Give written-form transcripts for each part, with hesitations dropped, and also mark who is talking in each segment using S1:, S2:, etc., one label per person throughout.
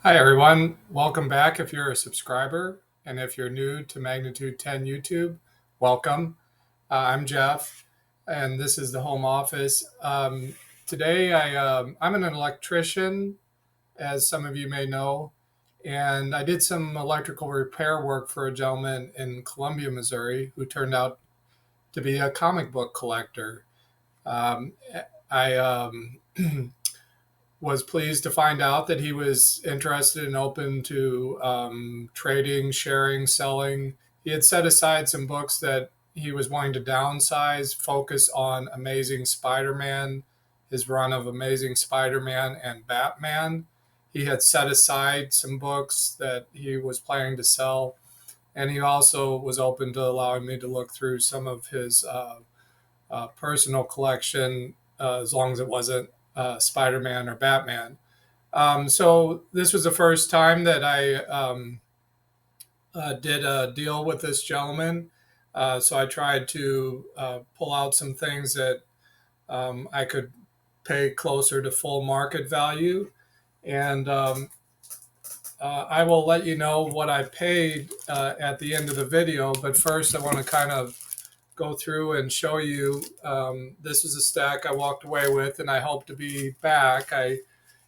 S1: Hi, everyone. Welcome back if you're a subscriber. And if you're new to Magnitude 10 YouTube, welcome. I'm Jeff, and this is the home office. Today, I'm an electrician, as some of you may know, and I did some electrical repair work for a gentleman in Columbia, Missouri, who turned out to be a comic book collector. Um, I was pleased to find out that he was interested and open to trading, sharing, selling. He had set aside some books that he was wanting to downsize, focus on Amazing Spider Man, his run of Amazing Spider Man and Batman. He had set aside some books that he was planning to sell, and he also was open to allowing me to look through some of his personal collection, as long as it wasn't Spider Man or Batman. So this was the first time that I did a deal with this gentleman. So I tried to pull out some things that I could pay closer to full market value. And I will let you know what I paid at the end of the video. But first, I want to kind of go through and show you. This is a stack I walked away with, and I hope to be back. I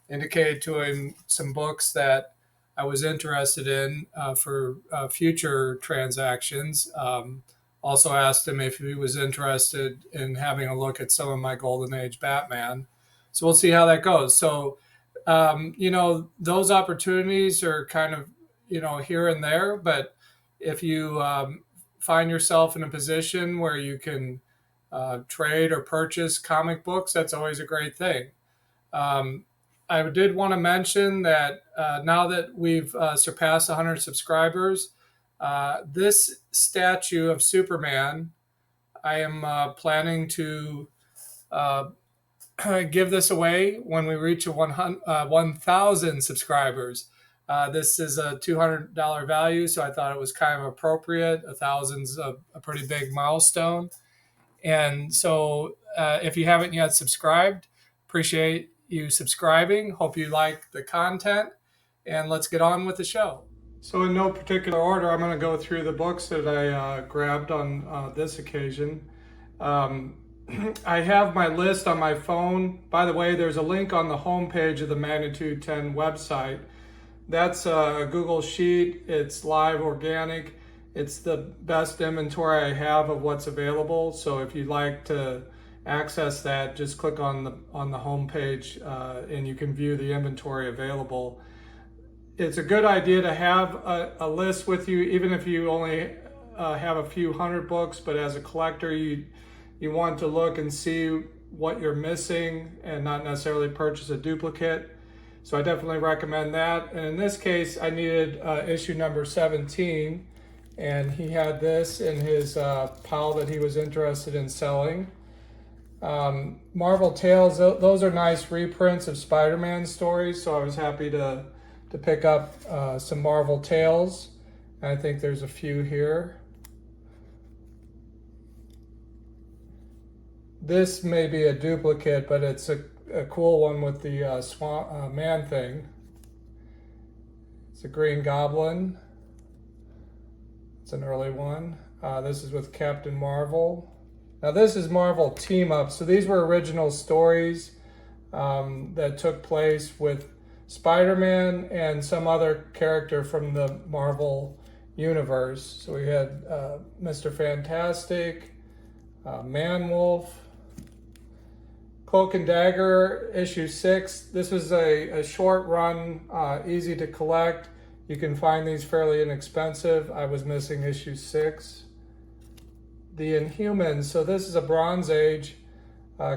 S1: indicated to him some books that I was interested in for future transactions. Also asked him if he was interested in having a look at some of my Golden Age Batman. So we'll see how that goes. So, those opportunities are kind of, here and there. But if you find yourself in a position where you can trade or purchase comic books, that's always a great thing. Um, I did want to mention that now that we've surpassed 100 subscribers, this statue of Superman, I am planning to uh, give this away when we reach 1,000 subscribers. This is a $200 value, so I thought it was kind of appropriate. A thousand's a pretty big milestone. And so, if you haven't yet subscribed, appreciate you subscribing. Hope you like the content, and let's get on with the show. So, in no particular order, I'm going to go through the books that I grabbed on this occasion. Um, I have my list on my phone. By the way, there's a link on the homepage of the Magnitude 10 website. That's a Google Sheet. It's live organic. It's the best inventory I have of what's available. So if you'd like to access that, just click on the home page and you can view the inventory available. It's a good idea to have a list with you, even if you only have a few hundred books. But as a collector, you want to look and see what you're missing and not necessarily purchase a duplicate. So I definitely recommend that. And in this case, I needed issue number 17. And he had this in his pile that he was interested in selling. Marvel Tales, those are nice reprints of Spider-Man stories, so I was happy to pick up some Marvel Tales. And I think there's a few here. This may be a duplicate, but it's a cool one with the man thing. It's a Green Goblin. It's an early one. This is with Captain Marvel. Now this is Marvel Team Up. So these were original stories that took place with Spider-Man and some other character from the Marvel universe. So we had Mr. Fantastic, Man-Wolf, Cloak and Dagger, issue 6. This was a short run, easy to collect. You can find these fairly inexpensive. I was missing issue 6. The Inhumans. So this is a Bronze Age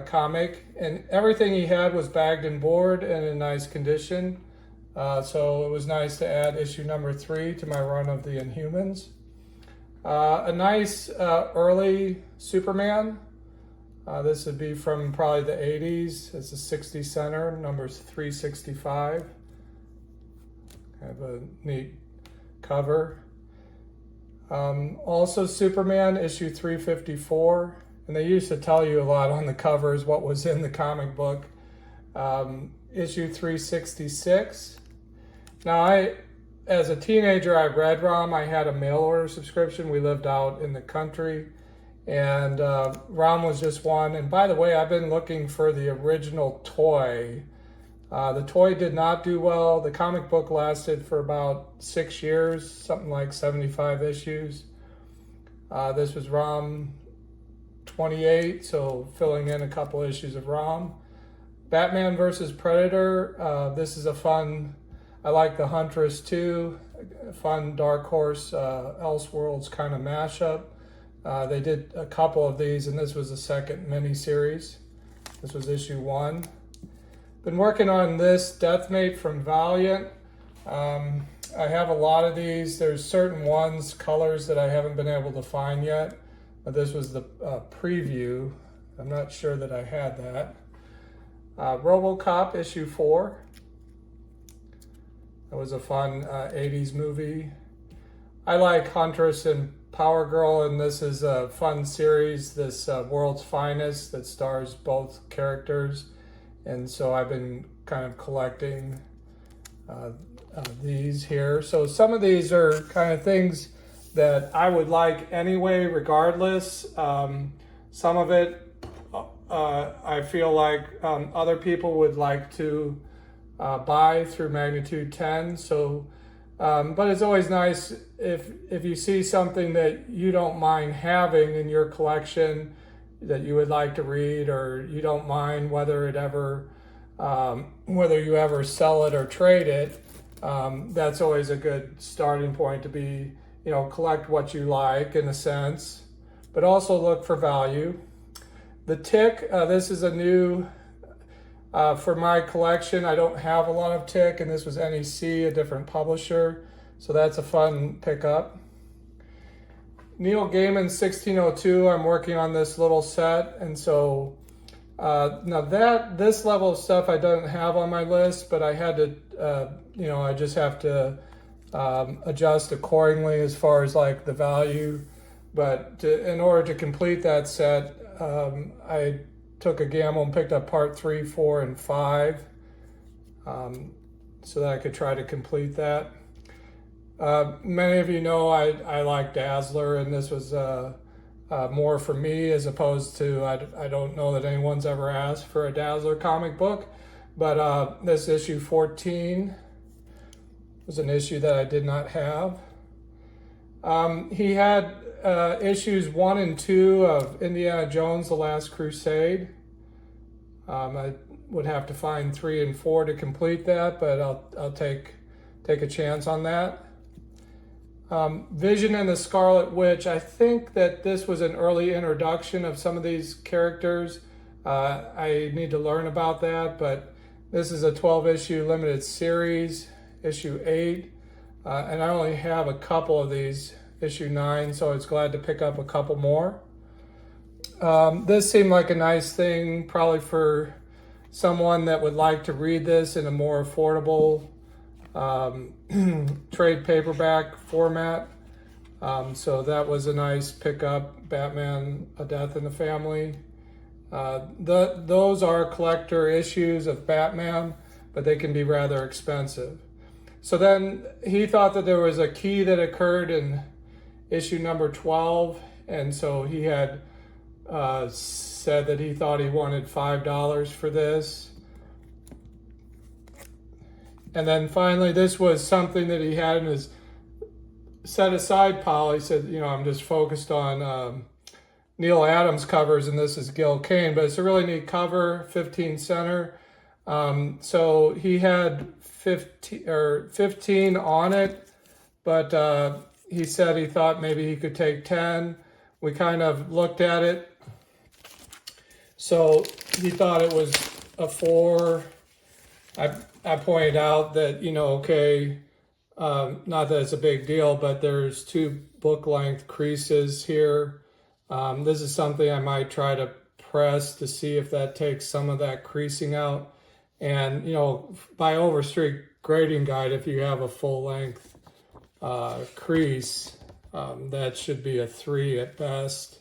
S1: comic, and everything he had was bagged and board and in nice condition. So it was nice to add issue number 3 to my run of the Inhumans. A nice early Superman. This would be from probably the 80s. It's a 60 center, number 365. Have a neat cover. Also Superman issue 354, and they used to tell you a lot on the covers what was in the comic book. Issue 366, Now, as a teenager, I read ROM. I had a mail order subscription. We lived out in the country, and ROM was just one. And by the way, I've been looking for the original toy. The toy did not do well. The comic book lasted for about 6 years, something like 75 issues. This was ROM 28, so filling in a couple issues of ROM. Batman versus Predator. This is a fun, I like the Huntress too, fun Dark Horse Elseworlds kind of mashup. They did a couple of these, and this was the second mini-series. This was issue 1. Been working on this Deathmate from Valiant. I have a lot of these. There's certain ones, colors that I haven't been able to find yet. This was the preview. I'm not sure that I had that. RoboCop issue 4. That was a fun 80s movie. I like Huntress and Power Girl, and this is a fun series, this World's Finest, that stars both characters. And so I've been kind of collecting these here. So some of these are kind of things that I would like anyway, regardless. Some of it I feel like other people would like to buy through Magnitude 10. So, but it's always nice if you see something that you don't mind having in your collection that you would like to read, or you don't mind whether you ever sell it or trade it. That's always a good starting point to be, collect what you like in a sense, but also look for value. The Tick, this is a new, for my collection. I don't have a lot of Tick, and this was NEC, a different publisher. So that's a fun pickup. Neil Gaiman's 1602, I'm working on this little set. And so now this level of stuff I don't have on my list, but I had to, I just have to adjust accordingly as far as like the value. But in order to complete that set, I took a gamble and picked up part 3, 4, and 5 so that I could try to complete that. Many of you know I like Dazzler, and this was more for me as opposed to, I don't know that anyone's ever asked for a Dazzler comic book, but this issue 14 was an issue that I did not have. He had issues 1 and 2 of Indiana Jones, The Last Crusade. I would have to find 3 and 4 to complete that, but I'll take a chance on that. Vision and the Scarlet Witch. I think that this was an early introduction of some of these characters. I need to learn about that, but this is a 12-issue limited series, issue 8, and I only have a couple of these, issue 9, so I was glad to pick up a couple more. This seemed like a nice thing, probably for someone that would like to read this in a more affordable trade paperback format. So that was a nice pickup, Batman, A Death in the Family. Those are collector issues of Batman, but they can be rather expensive. So then he thought that there was a key that occurred in issue number 12, and so he had said that he thought he wanted $5 for this. And then finally, this was something that he had in his set aside pile. He said, I'm just focused on Neil Adams covers, and this is Gil Kane, but it's a really neat cover, 15 center. So he had 15 on it, but he said he thought maybe he could take 10. We kind of looked at it. So he thought it was a 4. I pointed out that, not that it's a big deal, but there's 2 book length creases here. This is something I might try to press to see if that takes some of that creasing out. And, by Overstreet Grading Guide, if you have a full length crease, that should be a 3 at best.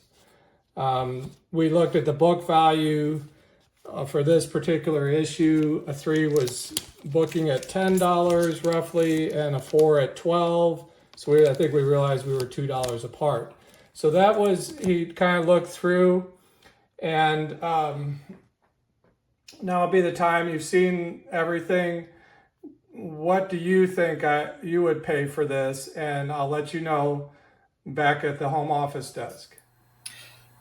S1: We looked at the book value for this particular issue. A 3 was booking at $10 roughly and a 4 at 12. So I think we realized we were $2 apart. So that was, he kind of looked through, and now will be the time. You've seen everything. What do you think you would pay for this? And I'll let you know back at the home office desk.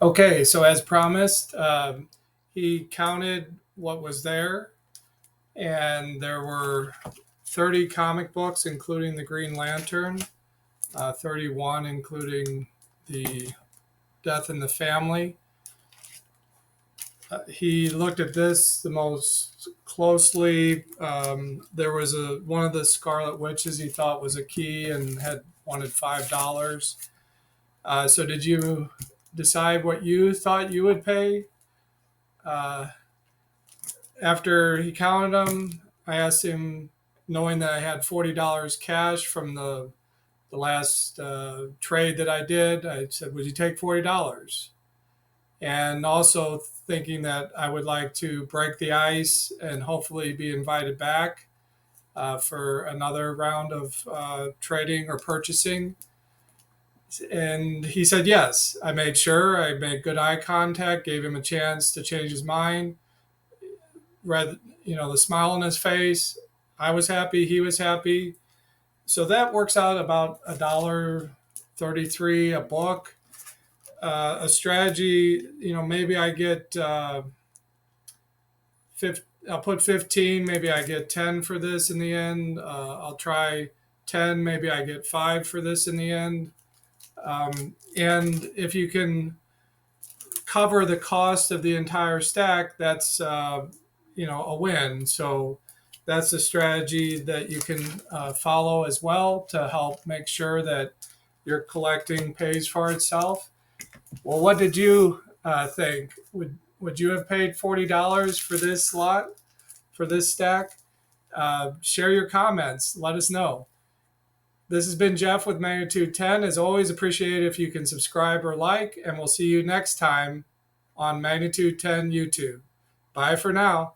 S1: Okay, so as promised, he counted what was there, and there were 30 comic books, including the Green Lantern, 31, including the Death in the Family. He looked at this the most closely. There was one of the Scarlet Witches he thought was a key and had wanted $5. So did you decide what you thought you would pay? Uh, After he counted them, I asked him, knowing that I had $40 cash from the last trade that I did, I said, would you take $40? And also thinking that I would like to break the ice and hopefully be invited back for another round of trading or purchasing. And he said yes. I made sure. I made good eye contact, gave him a chance to change his mind, read, the smile on his face. I was happy. He was happy. So that works out about $1.33 a book. A strategy, maybe I get I'll put 15, maybe I get 10 for this in the end. I'll try 10, maybe I get 5 for this in the end. And if you can cover the cost of the entire stack, that's a win. So that's a strategy that you can follow as well to help make sure that your collecting pays for itself. Well, what did you think? Would you have paid $40 for this slot, for this stack? Share your comments. Let us know. This has been Jeff with Magnitude 10. As always, appreciate it if you can subscribe or like, and we'll see you next time on Magnitude 10 YouTube. Bye for now.